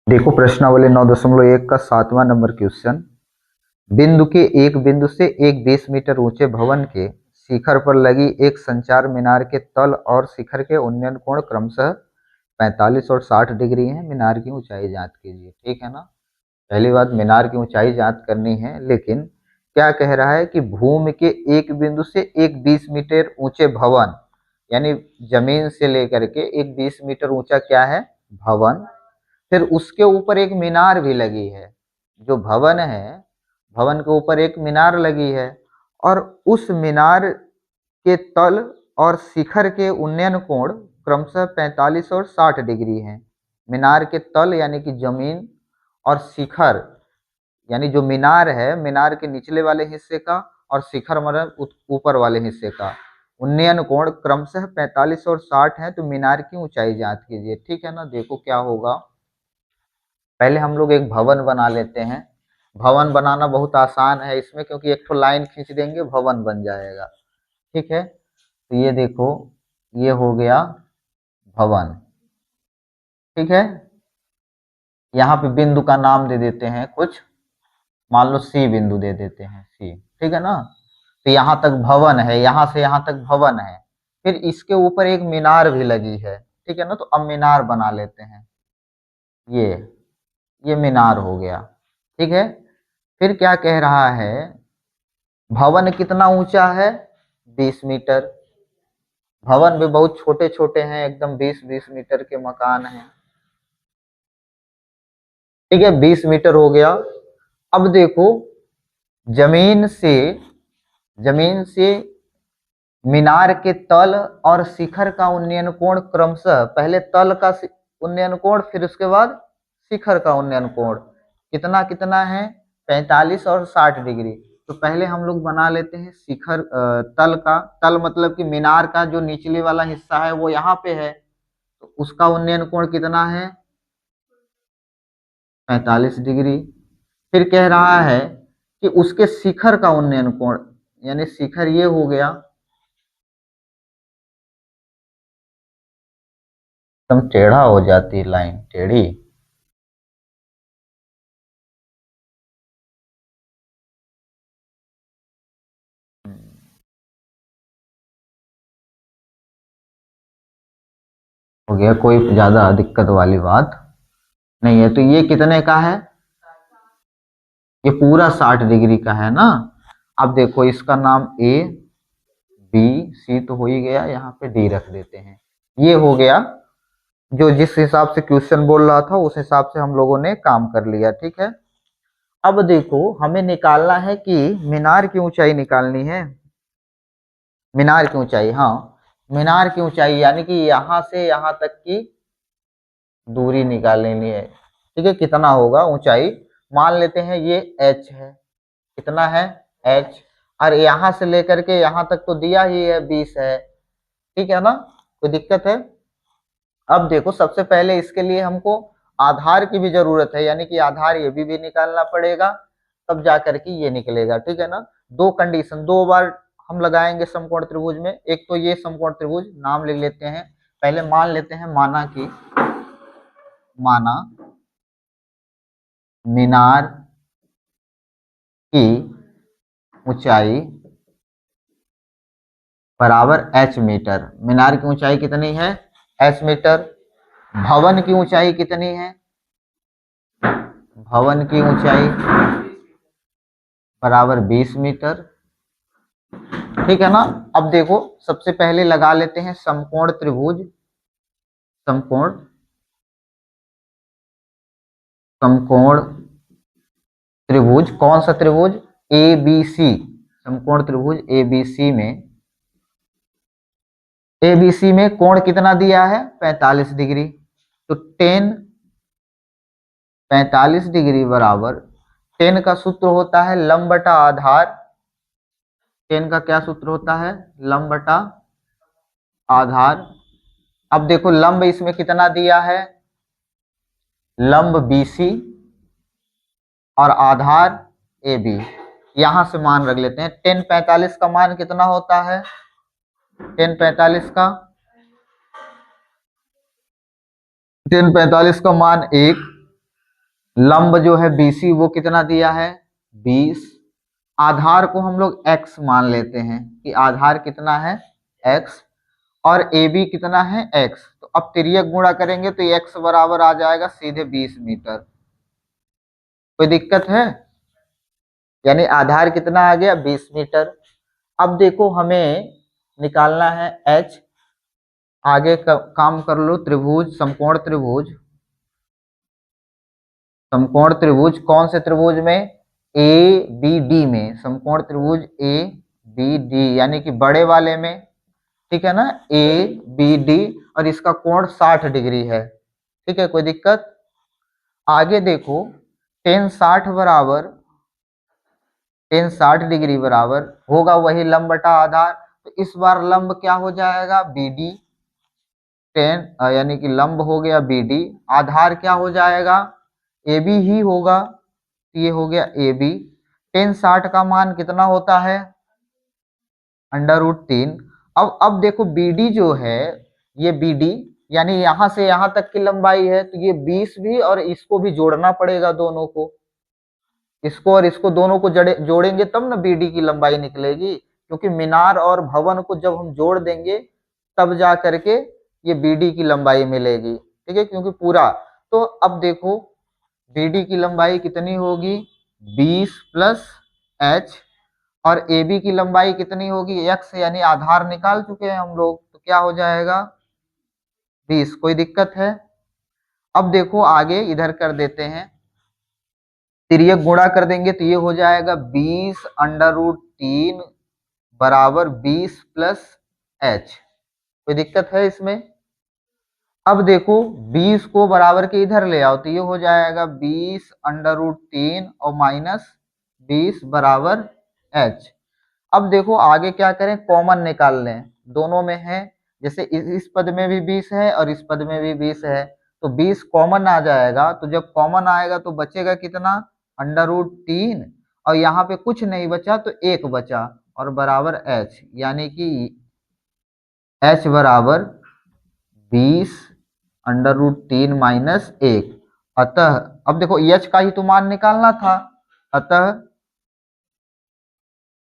देखो प्रश्नावली 9.1 का 7वां नंबर क्वेश्चन। बिंदु के एक बिंदु से एक 20 मीटर ऊंचे भवन के शिखर पर लगी एक संचार मीनार के तल और शिखर के उन्नयन कोण क्रमशः 45 और 60 डिग्री है। मीनार की ऊंचाई ज्ञात कीजिए। ठीक है ना। पहली बात, मीनार की ऊंचाई ज्ञात करनी है, लेकिन क्या कह रहा है कि भूमि के एक बिंदु से एक 20 मीटर ऊंचे भवन, यानी जमीन से लेकर के एक 20 मीटर ऊंचा क्या है, भवन, फिर उसके ऊपर एक मीनार भी लगी है। जो भवन है, भवन के ऊपर एक मीनार लगी है और उस मीनार के तल और शिखर के उन्नयन कोण क्रमशः 45 और 60 डिग्री है। मीनार के तल यानी कि जमीन और शिखर यानी जो मीनार है, मीनार के निचले वाले हिस्से का और शिखर मतलब ऊपर वाले हिस्से का उन्नयन कोण क्रमशः 45 और 60 है। तो मीनार की ऊंचाई ज्ञात कीजिए। ठीक है ना। देखो क्या होगा, पहले हम लोग एक भवन बना लेते हैं। भवन बनाना बहुत आसान है इसमें, क्योंकि एक तो लाइन खींच देंगे भवन बन जाएगा। ठीक है। तो ये देखो, ये हो गया भवन। ठीक है। यहाँ पे बिंदु का नाम दे देते हैं कुछ, मान लो सी बिंदु दे देते हैं, सी। ठीक है ना। तो यहाँ तक भवन है, यहाँ से यहाँ तक भवन है, फिर इसके ऊपर एक मीनार भी लगी है। ठीक है ना। तो अब मीनार बना लेते हैं। ये ये मीनार हो गया। ठीक है। फिर क्या कह रहा है, भवन कितना ऊंचा है, 20 मीटर। भवन भी बहुत छोटे छोटे हैं, एकदम 20-20 मीटर के मकान हैं। ठीक है, 20 मीटर हो गया। अब देखो, जमीन से जमीन से मीनार के तल और शिखर का उन्नयन कोण क्रमशः, पहले तल का उन्नयन कोण, फिर उसके बाद शिखर का उन्नयन कोण कितना कितना है, 45 और 60 डिग्री। तो पहले हम लोग बना लेते हैं शिखर, तल का। तल मतलब कि मीनार का जो निचले वाला हिस्सा है वो यहाँ पे है, तो उसका उन्नयन कोण कितना है, 45 डिग्री। फिर कह रहा है कि उसके शिखर का उन्नयन कोण, यानी शिखर ये हो गया, एकदम टेढ़ा हो जाती है लाइन, टेढ़ी। हो गया, कोई ज्यादा दिक्कत वाली बात नहीं है। तो ये कितने का है, ये पूरा 60 डिग्री का है ना। अब देखो, इसका नाम ए बी सी तो हो ही गया, यहाँ पे डी रख देते हैं। ये हो गया, जो जिस हिसाब से क्वेश्चन बोल रहा था उस हिसाब से हम लोगों ने काम कर लिया। ठीक है। अब देखो, हमें निकालना है कि मीनार की ऊंचाई निकालनी है। मीनार की ऊंचाई, हाँ, मीनार की ऊंचाई यानी कि यहाँ से यहाँ तक की दूरी निकाल लेनी है। ठीक है, कितना होगा ऊंचाई, मान लेते हैं ये h है। कितना है, h। और यहाँ से लेकर के यहाँ तक तो दिया ही है, 20 है। ठीक है ना, कोई दिक्कत है। अब देखो, सबसे पहले इसके लिए हमको आधार की भी जरूरत है, यानी कि आधार ये भी निकालना पड़ेगा, तब जा करके ये निकलेगा। ठीक है ना। दो कंडीशन, दो बार हम लगाएंगे समकोण त्रिभुज में। एक तो ये समकोण त्रिभुज नाम लिख लेते हैं, पहले मान लेते हैं, माना मीनार की ऊंचाई बराबर h मीटर। मीनार की ऊंचाई कितनी है, h मीटर। भवन की ऊंचाई कितनी है, भवन की ऊंचाई बराबर 20 मीटर। ठीक है ना। अब देखो, सबसे पहले लगा लेते हैं समकोण त्रिभुज। समकोण समकोण त्रिभुज, कौन सा त्रिभुज, ए बी सी। समकोण त्रिभुज ए बी सी में, एबीसी में कोण कितना दिया है, 45 डिग्री। तो टेन 45 डिग्री बराबर, टेन का सूत्र होता है लंब बटा आधार। टेन का क्या सूत्र होता है, लंब बटा आधार। अब देखो, लंब इसमें कितना दिया है, लंब बीसी और आधार ए बी। यहां से मान रख लेते हैं। टेन 45 का मान कितना होता है, टेन 45 का, टेन 45 का मान 1। लंब जो है BC वो कितना दिया है 20। आधार को हम लोग x मान लेते हैं कि आधार कितना है x, और AB कितना है x। तो अब तिर्यक गुणा करेंगे तो x बराबर आ जाएगा सीधे 20 मीटर। कोई दिक्कत है? यानी आधार कितना आ गया 20 मीटर। अब देखो हमें निकालना है h। आगे काम कर लो। त्रिभुज, समकोण त्रिभुज, समकोण त्रिभुज कौन से त्रिभुज में? ए बी डी में। समकोण त्रिभुज ए बी डी यानी कि बड़े वाले में, ठीक है ना, ए बी डी, और इसका कोण 60 डिग्री है। ठीक है, कोई दिक्कत? आगे देखो टेन 60 डिग्री बराबर होगा वही लंब बटा आधार। तो इस बार लंब क्या हो जाएगा बी डी। टेन यानी कि लंब हो गया बी डी, आधार क्या हो जाएगा ए बी ही होगा। तो ये हो गया ए बी। टेन 60 का मान कितना होता है √3। अब देखो BD जो है, ये BD यानी यहां से यहां तक की लंबाई है, तो ये 20 भी और इसको भी जोड़ना पड़ेगा दोनों को। इसको और इसको दोनों को जोड़ेंगे तब ना BD की लंबाई निकलेगी, क्योंकि मीनार और भवन को जब हम जोड़ देंगे तब जा करके ये BD की लंबाई मिलेगी। ठीक है, क्योंकि पूरा। तो अब देखो BD की लंबाई कितनी होगी 20 प्लस h, और AB की लंबाई कितनी होगी x, यानी आधार निकाल चुके हैं हम लोग, तो क्या हो जाएगा 20। कोई दिक्कत है? अब देखो आगे इधर कर देते हैं, तिर्यक गुणा कर देंगे तो ये हो जाएगा 20 √3 बराबर 20 प्लस h। कोई दिक्कत है इसमें? अब देखो 20 को बराबर के इधर ले आओ तो ये हो जाएगा 20 √3 और माइनस 20 बराबर h। अब देखो आगे क्या करें, कॉमन निकाल लें, दोनों में है। जैसे इस पद में भी 20 है और इस पद में भी 20 है, तो 20 कॉमन आ जाएगा। तो जब कॉमन आएगा तो बचेगा कितना √3, और यहाँ पे कुछ नहीं बचा तो 1 बचा, और बराबर h, यानी कि h बराबर 20 √3 माइनस 1। अतः अब देखो h का ही तो मान निकालना था। अतः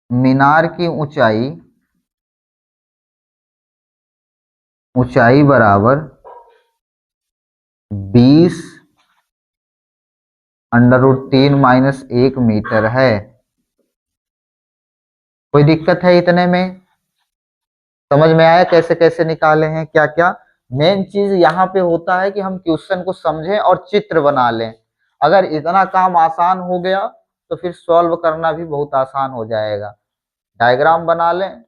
मीनार की ऊंचाई बराबर 20 √3 माइनस 1 मीटर है। कोई दिक्कत है इतने में? समझ में आया कैसे कैसे निकाले हैं क्या क्या? मेन चीज यहाँ पे होता है कि हम क्वेश्चन को समझें और चित्र बना लें। अगर इतना काम आसान हो गया तो फिर सॉल्व करना भी बहुत आसान हो जाएगा। डायग्राम बना लें,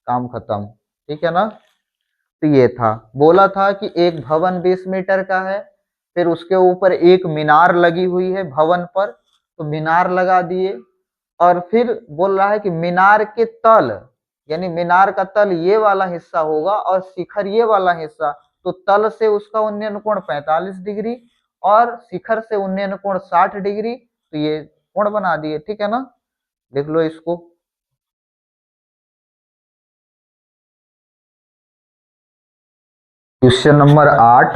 काम खत्म। ठीक है ना? तो ये था, बोला था कि एक भवन 20 मीटर का है, फिर उसके ऊपर एक मीनार लगी हुई है भवन पर, तो मीनार लगा दिए। और फिर बोल रहा है कि मीनार के तल, यानी मीनार का तल ये वाला हिस्सा होगा और शिखर ये वाला हिस्सा, तो तल से उसका उन्नयन कोण 45 डिग्री और शिखर से उन्नयन कोण 60 डिग्री। तो ये कोण बना दिए। ठीक है ना? लिख लो इसको। क्वेश्चन नंबर 8,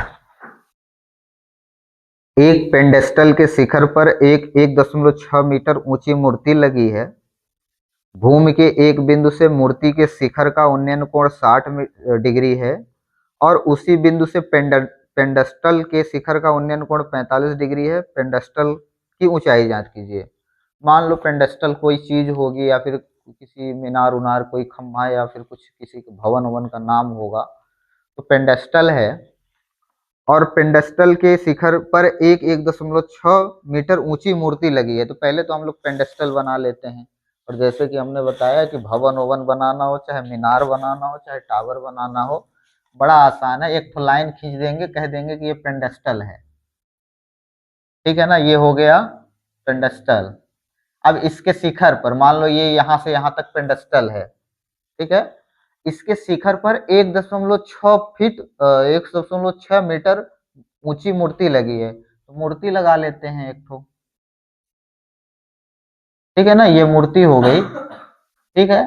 एक पेंडेस्टल के शिखर पर एक 1.6 मीटर ऊंची मूर्ति लगी है। भूमि के एक बिंदु से मूर्ति के शिखर का उन्नयन कोण 60 डिग्री है, और उसी बिंदु से पेंडेस्टल के शिखर का उन्नयन कोण 45 डिग्री है। पेंडेस्टल की ऊंचाई जांच कीजिए। मान लो पेंडेस्टल कोई चीज होगी, या फिर किसी मीनार उनार, कोई खम्भा, या फिर कुछ किसी भवन उवन का नाम होगा, तो पेंडेस्टल है। और पेंडेस्टल के शिखर पर एक 1.6 मीटर ऊंची मूर्ति लगी है। तो पहले तो हम लोग पेंडेस्टल बना लेते हैं। और जैसे कि हमने बताया कि भवन ओवन बनाना हो, चाहे मीनार बनाना हो, चाहे टावर बनाना हो, बड़ा आसान है। एक तो लाइन खींच देंगे, कह देंगे कि ये पेंडेस्टल है। ठीक है ना? ये हो गया पेंडेस्टल। अब इसके शिखर पर मान लो ये यहाँ से यहाँ तक पेंडेस्टल है। ठीक है? इसके शिखर पर 1.6 फीट 1.6 मीटर ऊंची मूर्ति लगी है। तो मूर्ति लगा लेते हैं एक तो। ठीक है ना? ये मूर्ति हो गई। ठीक है,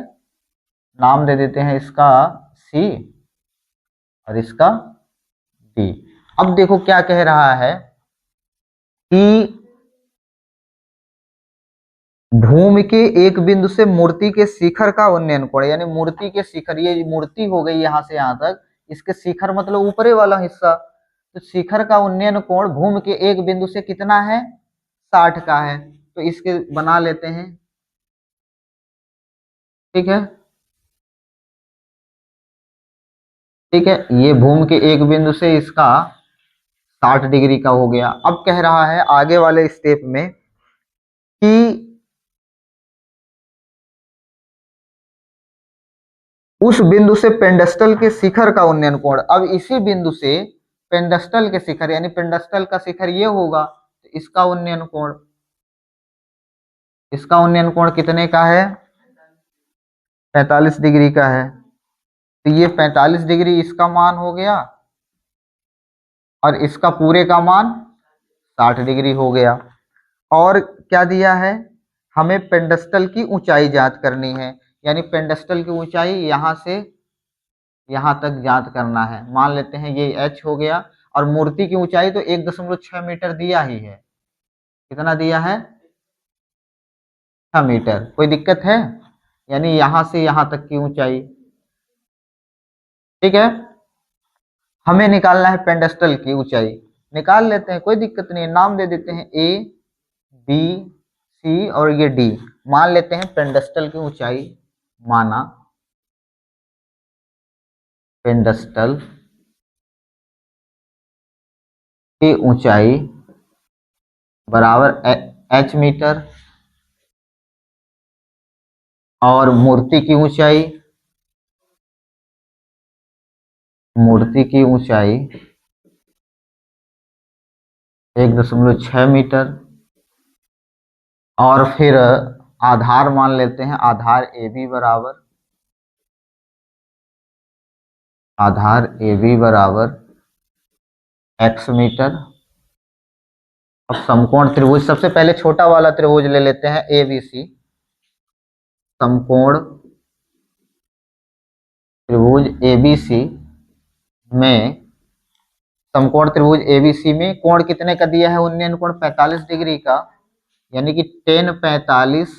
नाम दे देते हैं इसका सी और इसका डी। अब देखो क्या कह रहा है कि भूमि के एक बिंदु से मूर्ति के शिखर का उन्नयन कोण, यानी मूर्ति के शिखर, ये मूर्ति हो गई यहाँ से यहाँ तक, इसके शिखर मतलब ऊपरे वाला हिस्सा, तो शिखर का उन्नयन कोण भूमि के एक बिंदु से कितना है, 60 का है। तो इसके बना लेते हैं, ठीक है। ठीक है, ये भूमि के एक बिंदु से इसका 60 डिग्री का हो गया। अब कह रहा है आगे वाले स्टेप में कि उस बिंदु से पेंडस्टल के शिखर का उन्नयन कोण। अब इसी बिंदु से पेंडस्टल के शिखर, यानी पेंडस्टल का शिखर ये होगा, तो इसका उन्नयन कोण कितने का है, 45 डिग्री का है। तो ये 45 डिग्री इसका मान हो गया और इसका पूरे का मान 60 डिग्री हो गया। और क्या दिया है, हमें पेंडस्टल की ऊंचाई ज्ञात करनी है, यानी पेंडस्टल की ऊंचाई यहां से यहां तक ज्ञात करना है। मान लेते हैं ये h हो गया, और मूर्ति की ऊंचाई तो 1.6 मीटर दिया ही है। कितना दिया है, 6 मीटर। कोई दिक्कत है, यानी यहां से यहां तक की ऊंचाई, ठीक है। हमें निकालना है पेंडस्टल की ऊंचाई, निकाल लेते हैं, कोई दिक्कत नहीं है। नाम दे देते हैं ए, बी, सी और ये डी। मान लेते हैं पेंडस्टल की ऊंचाई, माना पेंडस्टल की ऊंचाई बराबर h मीटर, और मूर्ति की ऊंचाई 1.6 मीटर, और फिर आधार मान लेते हैं, आधार ए बी बराबर x मीटर। अब समकोण त्रिभुज, सबसे पहले छोटा वाला त्रिभुज ले लेते हैं ए बी सी। समकोण त्रिभुज एबीसी में, समकोण त्रिभुज एबीसी में कोण कितने का दिया है, उन्नयन कोण 45 डिग्री का, यानी कि tan 45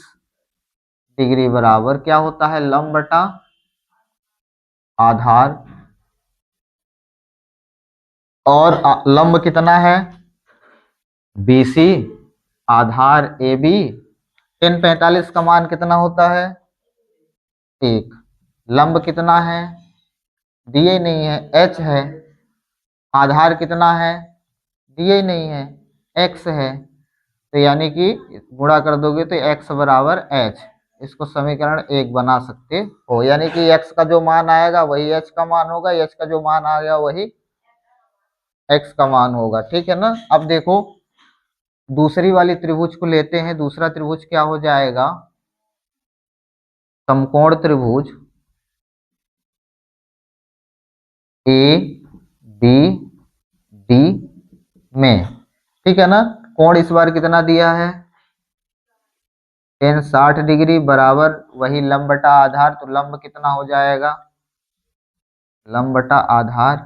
डिग्री बराबर क्या होता है, लंब बटा आधार। और लंब कितना है, BC, आधार AB। tan 45 का मान कितना होता है, 1। लंब कितना है, दिए नहीं है, h है। आधार कितना है, दिए नहीं है, x है। तो यानी कि गुणा कर दोगे तो x बराबर h। इसको समीकरण 1 बना सकते हो, यानी कि x का जो मान आएगा वही h का मान होगा, h का जो मान आ गया वही x का मान होगा, ठीक है ना। अब देखो दूसरी वाली त्रिभुज को लेते हैं। दूसरा त्रिभुज क्या हो जाएगा, समकोण त्रिभुज ए बी डी में, ठीक है ना। कोण इस बार कितना दिया है, tan 60 डिग्री बराबर वही लंब बटा आधार। तो लंब कितना हो जाएगा, लंब बटा आधार,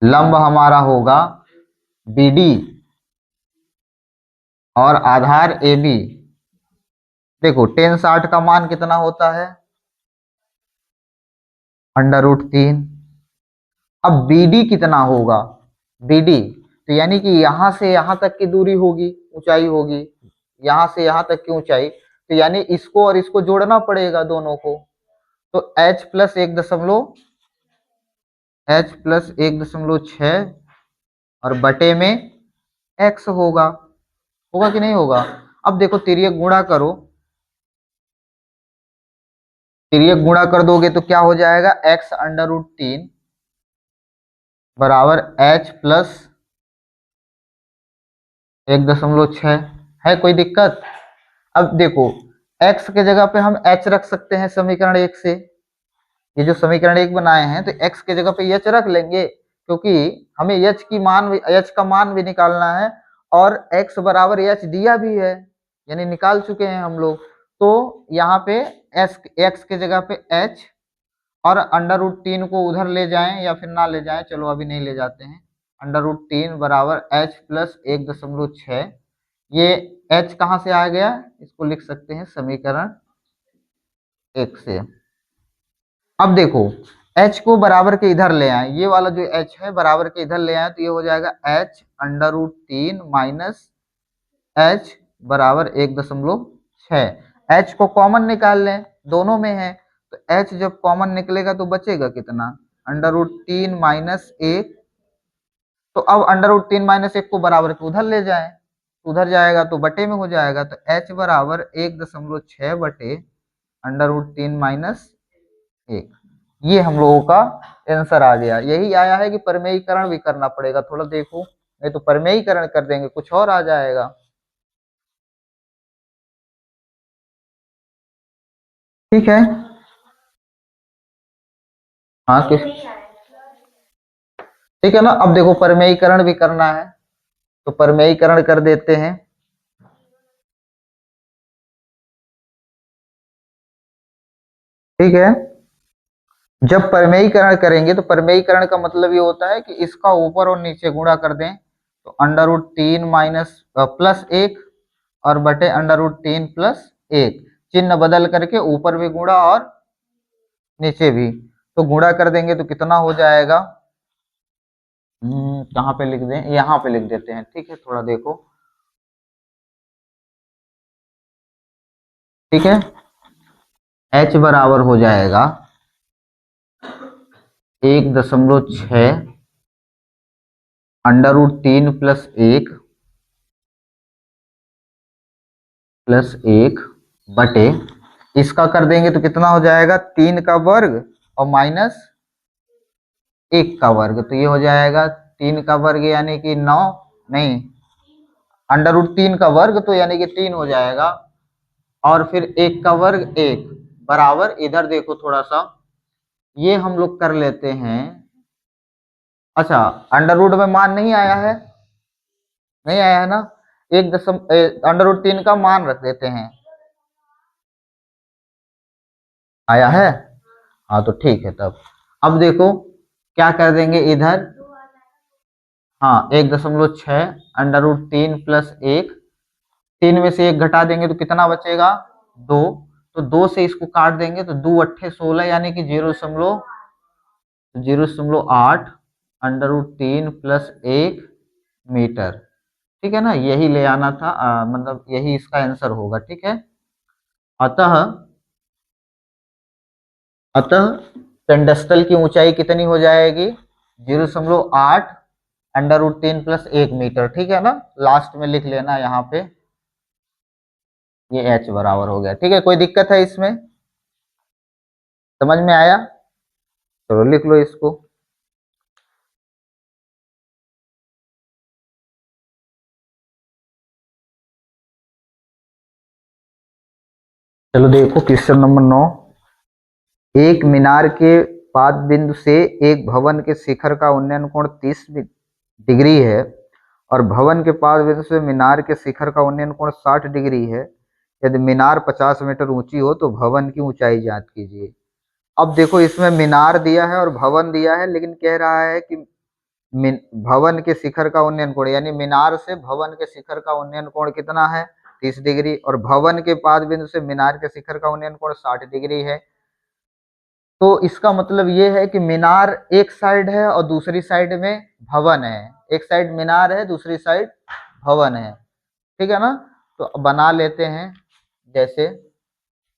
लंब हमारा होगा BD और आधार AB। देखो tan 60 का मान कितना होता है, √3। अब BD कितना होगा, BD तो यानी कि यहां से यहां तक की दूरी होगी, ऊंचाई होगी, यहां से यहां तक की ऊंचाई। तो यानी इसको और इसको जोड़ना पड़ेगा दोनों को। तो h+1.6 और बटे में x होगा, होगा कि नहीं होगा। अब देखो तिर्यक गुणा करो, तिर्यक गुणा कर दोगे तो क्या हो जाएगा, x√3 बराबर h+1.6 है। कोई दिक्कत। अब देखो x के जगह पे हम h रख सकते हैं समीकरण 1 से। ये जो समीकरण 1 बनाए हैं तो x के जगह पे h रख लेंगे, क्योंकि हमें h का मान भी निकालना है, और x बराबर h दिया भी है, यानी निकाल चुके हैं हम लोग। तो यहाँ पे x के जगह पे h, और √3 को उधर ले जाएं या फिर ना ले जाएं, चलो अभी नहीं ले जाते हैं। √3 बराबर h+1.6, ये h कहाँ से आ गया, इसको लिख सकते हैं समीकरण 1 से। अब देखो h को बराबर के इधर ले आए, ये वाला जो h है बराबर के इधर ले आए तो ये हो जाएगा h under root 3 minus h बराबर 1.6। h को कॉमन निकाल लें, दोनों में है तो h जब कॉमन निकलेगा तो बचेगा कितना, अंडर रूट 3 माइनस 1। तो अब अंडर रूट 3 माइनस 1 को बराबर के उधर ले जाएं, उधर जाएगा तो बटे में हो जाएगा, तो h बराबर 1.6 बटे अंडर रूट 3 माइनस 1। ये हम लोगों का आंसर आ गया। यही आया है कि परमेयीकरण भी करना पड़ेगा, थोड़ा देखो, नहीं तो परमेयीकरण कर देंगे कुछ और आ जाएगा। ठीक है, हाँ किस, ठीक है ना। अब देखो परमेयीकरण भी करना है तो परमेयीकरण कर देते हैं। ठीक है, जब परमेयीकरण करेंगे तो परमेयीकरण का मतलब ये होता है कि इसका ऊपर और नीचे गुणा कर दें, तो अंडर रूट 3 माइनस प्लस 1 और बटे अंडर रूट 3 प्लस 1, चिन्ह बदल करके ऊपर भी गुणा और नीचे भी, तो गुणा कर देंगे तो कितना हो जाएगा, कहाँ पे लिख दें, यहाँ पे लिख देते हैं। ठीक है, थोड़ा देखो, ठीक है, h बराबर हो जाएगा 1.6 अंडर रूट 3 प्लस एक बटे, इसका कर देंगे तो कितना हो जाएगा, 3 का वर्ग और माइनस 1 का वर्ग, तो ये हो जाएगा 3 का वर्ग यानी कि 9, नहीं, अंडर रूट 3 का वर्ग तो यानी कि 3 हो जाएगा, और फिर 1 का वर्ग 1 बराबर, इधर देखो थोड़ा सा, ये हम लोग कर लेते हैं। अच्छा, अंडर रूट में मान नहीं आया है, नहीं आया है ना, अंडर रूट 3 का मान रख देते हैं, आया है, हाँ तो ठीक है। तब अब देखो क्या कर देंगे इधर, हाँ 1.6 अंडर रूट 3 प्लस 1, 3 में से 1 घटा देंगे तो कितना बचेगा, 2, तो 2 से इसको काट देंगे तो 2 अट्ठे 16 यानी कि 0.8 अंडर रूट 3 प्लस 1 मीटर। ठीक है ना, यही ले आना था, मतलब यही इसका आंसर होगा। ठीक है, अतः अतः पेंडस्टल की ऊंचाई कितनी हो जाएगी, 0.8 अंडर रूट 3 प्लस 1 मीटर। ठीक है ना, लास्ट में लिख लेना यहाँ पे, ये h बराबर हो गया। ठीक है, कोई दिक्कत है इसमें, समझ में आया, चलो लिख लो इसको। चलो देखो क्वेश्चन नंबर 9, एक मीनार के पाद बिंदु से एक भवन के शिखर का उन्नयन कोण 30 डिग्री है और भवन के पाद बिंदु से मीनार के शिखर का उन्नयन कोण 60 डिग्री है। यदि मीनार 50 मीटर ऊंची हो तो भवन की ऊंचाई ज्ञात कीजिए। अब देखो इसमें मीनार दिया है और भवन दिया है, लेकिन कह रहा है कि भवन के शिखर का उन्नयन कोण, यानी मीनार से भवन के शिखर का उन्नयन कोण कितना है, 30 डिग्री, और भवन के पाद बिंदु से मीनार के शिखर का उन्नयन कोण 60 डिग्री है। तो इसका मतलब ये है कि मीनार एक साइड है और दूसरी साइड में भवन है, एक साइड मीनार है दूसरी साइड भवन है। ठीक है ना, तो बना लेते हैं, जैसे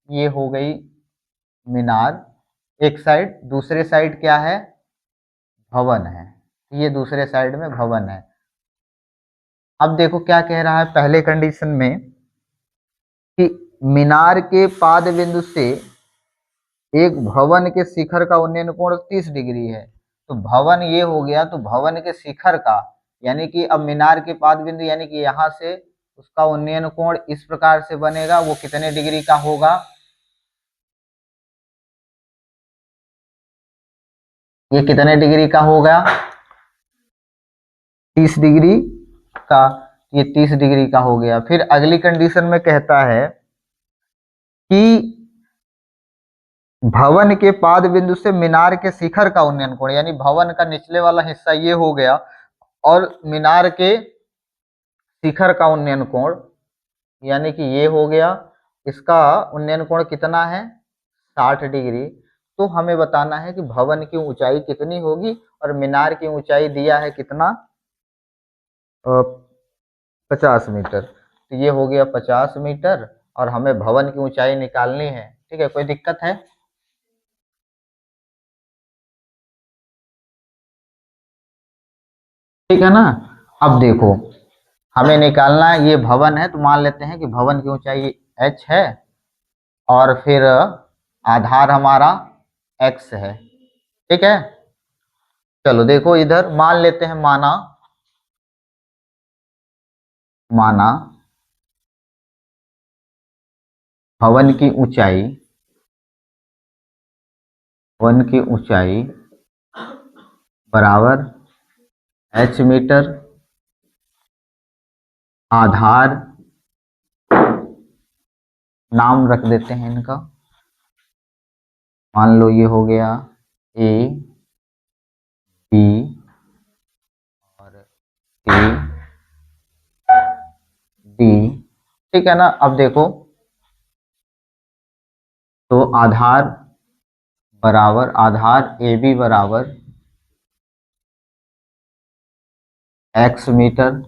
ये हो गई मीनार एक साइड, दूसरे साइड क्या है, भवन है, ये दूसरे साइड में भवन है। अब देखो क्या कह रहा है पहले कंडीशन में कि मीनार के पाद बिंदु से एक भवन के शिखर का उन्नयन कोण 30 डिग्री है, तो भवन ये हो गया, तो भवन के शिखर का, यानी कि अब मीनार के पाद बिंदु यानी कि यहाँ से उसका उन्नयन कोण इस प्रकार से बनेगा, वो कितने डिग्री का होगा, ये कितने डिग्री का होगा, 30 डिग्री का, ये 30 डिग्री का हो गया। फिर अगली कंडीशन में कहता है कि भवन के पाद बिंदु से मीनार के शिखर का उन्नयन कोण, यानी भवन का निचले वाला हिस्सा ये हो गया और मीनार के शिखर का उन्नयन कोण, यानी कि ये हो गया, इसका उन्नयन कोण कितना है 60 डिग्री। तो हमें बताना है कि भवन की ऊंचाई कितनी होगी, और मीनार की ऊंचाई दिया है कितना 50 मीटर। तो ये हो गया 50 मीटर, और हमें भवन की ऊंचाई निकालनी है। ठीक है, कोई दिक्कत है? ठीक है ना। अब देखो, हमें निकालना है, ये भवन है तो मान लेते हैं कि भवन की ऊंचाई h है, और फिर आधार हमारा x है। ठीक है, चलो देखो इधर मान लेते हैं, माना माना भवन की ऊंचाई, भवन की ऊंचाई बराबर h मीटर, आधार नाम रख देते हैं इनका, मान लो ये हो गया A, B और C, D। ठीक है ना। अब देखो, तो आधार बराबर, आधार AB बराबर x मीटर।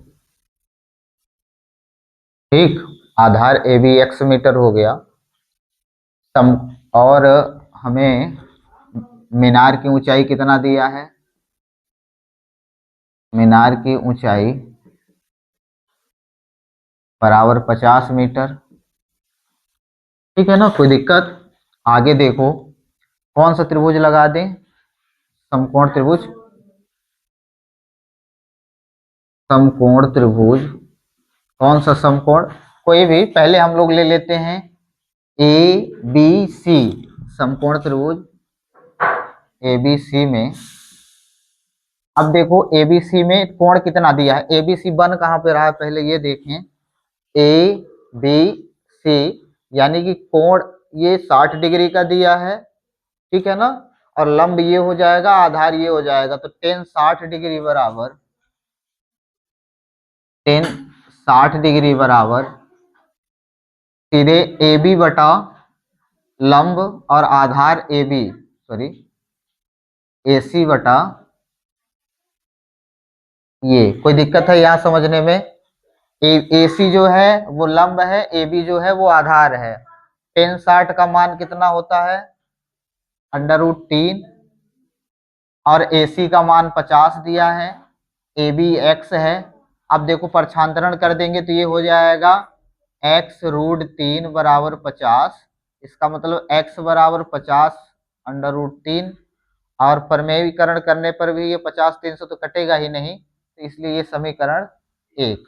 ठीक, आधार AB x मीटर हो गया। सम और हमें मीनार की ऊंचाई कितना दिया है, मीनार की ऊंचाई बराबर 50 मीटर। ठीक है ना, कोई दिक्कत? आगे देखो, कौन सा त्रिभुज लगा दें, समकोण त्रिभुज, समकोण त्रिभुज। कौन सा समकोण? कोई भी, पहले हम लोग ले लेते हैं ए बी सी, समकोण त्रिभुज ए बी सी में। अब देखो एबीसी में कोण कितना दिया है, एबीसी बन कहाँ पे रहा है पहले ये देखें, ए बी सी, यानी कि कोण ये 60 डिग्री का दिया है। ठीक है ना, और लंब ये हो जाएगा, आधार ये हो जाएगा, तो टेन 60 डिग्री बराबर, टेन 60 डिग्री बराबर सीधे ए बी बटा लंब और आधार ए बी, सॉरी ए सी बटा ये। कोई दिक्कत है यहाँ समझने में? ए सी जो है वो लंब है, ए बी जो है वो आधार है। टेन 60 का मान कितना होता है, √3, और ए सी का मान 50 दिया है, ए बी एक्स है। अब देखो प्रक्षांतरण कर देंगे तो ये हो जाएगा x√3 बराबर 50। इसका मतलब x बराबर 50 √3, और परमेयीकरण करने पर भी ये 50 3 से तो कटेगा ही नहीं, तो इसलिए ये समीकरण 1।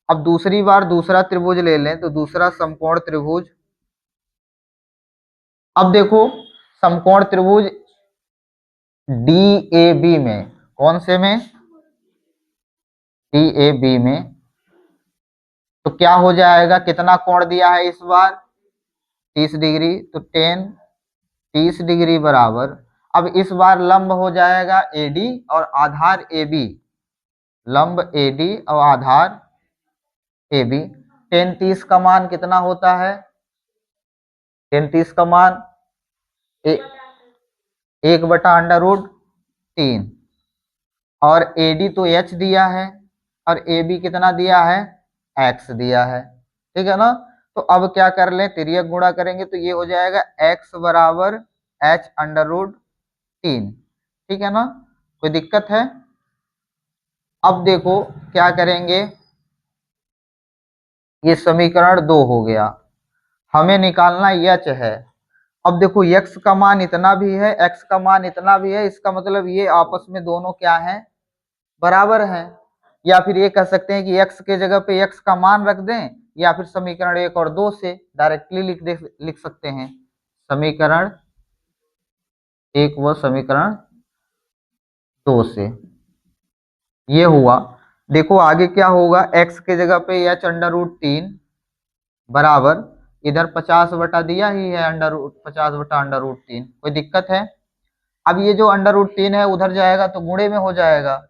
अब दूसरी बार दूसरा त्रिभुज ले लें, तो दूसरा समकोण त्रिभुज। अब देखो समकोण त्रिभुज डी ए बी में, कौन से में, डी ए बी में, तो क्या हो जाएगा, कितना कोण दिया है इस बार 30 डिग्री, तो टेन 30 डिग्री बराबर, अब इस बार लंब हो जाएगा एडी और आधार ए बी, लंब एडी और आधार ए बी। टेन 30 का मान कितना होता है, टेन 30 का मान 1/√3, और AD तो h दिया है, और AB कितना दिया है, x दिया है। ठीक है ना, तो अब क्या कर लें, तिर्यक गुणा करेंगे तो ये हो जाएगा x बराबर h√3। ठीक है ना, कोई दिक्कत है? अब देखो क्या करेंगे, ये समीकरण 2 हो गया, हमें निकालना h है। अब देखो x का मान इतना भी है, x का मान इतना भी है, इसका मतलब ये आपस में दोनों क्या है, बराबर है। या फिर ये कह सकते हैं कि x के जगह पे x का मान रख दें, या फिर समीकरण 1 और 2 से डायरेक्टली लिख सकते हैं, समीकरण 1 व समीकरण 2 से। ये हुआ। देखो आगे क्या होगा, x के जगह पे h√3 बराबर, इधर 50 बटा दिया ही है, 50/√3, कोई दिक्कत है? अब ये जो √3 है उधर जाएगा तो गुणे में हो जाएगा,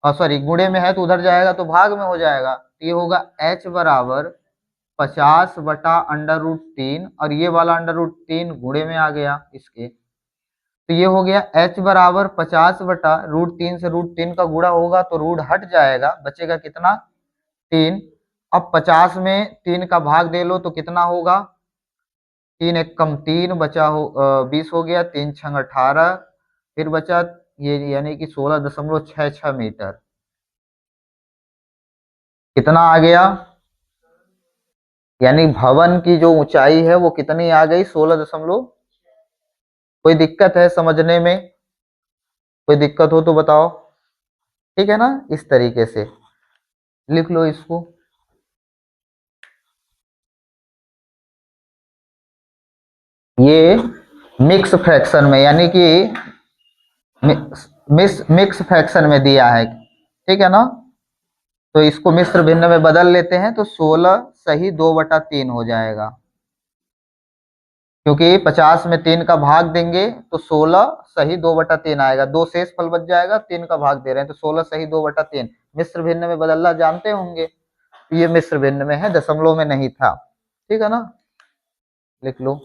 सॉरी गुणे में है तो उधर जाएगा तो भाग में हो जाएगा, तो ये होगा h बराबर 50/√3 और ये वाला √3 गुणे में आ गया इसके, तो ये हो गया h बराबर 50/√3 से √3 का गुणा होगा तो रूट हट जाएगा, बचेगा कितना 3। अब 50 में 3 का भाग दे लो तो कितना होगा, 3 एक कम 3 बचा हो 20 हो गया, 3 छंग 18, फिर बचा ये यानी कि 16.66 मीटर, कितना आ गया, यानी भवन की जो ऊंचाई है वो कितनी आ गई 16 कोई दिक्कत है समझने में, कोई दिक्कत हो तो बताओ, ठीक है ना, इस तरीके से लिख लो इसको। ये मिक्स फ्रैक्शन में यानी कि मिक्स फ्रैक्शन में दिया है, ठीक है ना, तो इसको मिश्र भिन्न में बदल लेते हैं तो 16 सही 2/3 हो जाएगा, क्योंकि 50 में 3 का भाग देंगे तो 16 सही 2/3 आएगा, दो शेष फल बच जाएगा, 3 का भाग दे रहे हैं तो 16 सही 2/3 मिश्र भिन्न में बदलना जानते होंगे, ये मिश्र भिन्न में है, दशमलव में नहीं था, ठीक है ना, लिख लो।